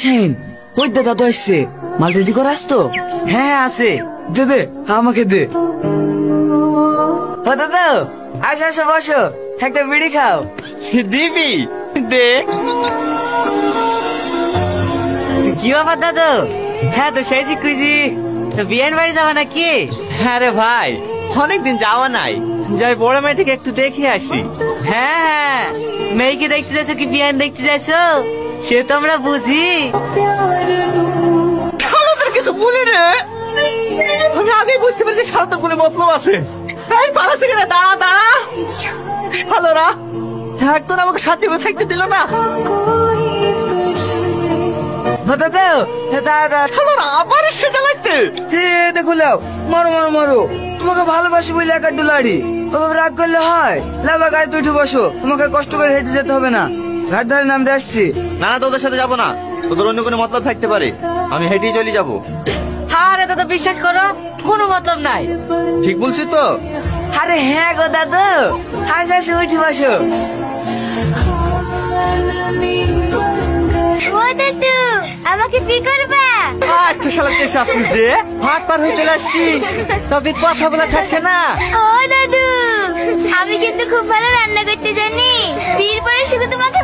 শাহিন, ওই দাদা তো আসছে, মাল রেডি করে আসতো। হ্যাঁ আছে, দে দে আমাকে দে। ও দাদা আসো আসো বসো, একটা বিড়ি খাও। দিবি দে। কি বাবা দাদু? হ্যাঁ তো সেই খুঁজি, তো বিয়ের বাড়ি যাওয়া নাকি? আরে ভাই অনেকদিন যাওয়া নাই, যাই বড় মেয়েটিকে একটু দেখে আসি। হ্যাঁ হ্যাঁ, মেয়েকে দেখতে যাচ্ছ কি বিয়ান দেখতে যাচ্ছ সে তো আমরা বুঝি। কিছু বলি রে, আমি আগেই বুঝতে পেরেছি সারদার কোনো মতলব আছে। তাই পালাচ্ছে কিনা দাঁড়া দাঁড়া, শালোরা একদম আমাকে শান্তি করে থাকতে দিল না। আবার এসে জ্বালাইতে দেখো লাও, মারো মারো মারো, তোমাকে ভালোবাসি বলে একা ডুলারি, ওভাবে রাগ করলে হয়? লালা গাড়িতে উঠে বসো, তোমাকে কষ্ট করে হেঁটে যেতে হবে না। ঘাট ধারে নামতে আসছি। না না, তোদের সাথে যাবো না, তোদের অন্য কোনো মতলব থাকতে পারে, আমি হেঁটেই চলে যাবো। আরে দাদা বিশ্বাস করো, কোনো মতলব নাই। ঠিক বলছি তো? আরে হ্যাঁ গো দাদু, আসো আসো উঠে বসো। ও দাদু, আমাকে কি করবা? আচ্ছা শালা কে শাশুড়ি যে হাত পার হয়ে চলে আসছি, তবে কথা বলা ছাড়ছে না। ও দাদু, আমি কিন্তু খুব ভালো রান্না করতে জানি, বিয়ের পরে শুধু তোমাকে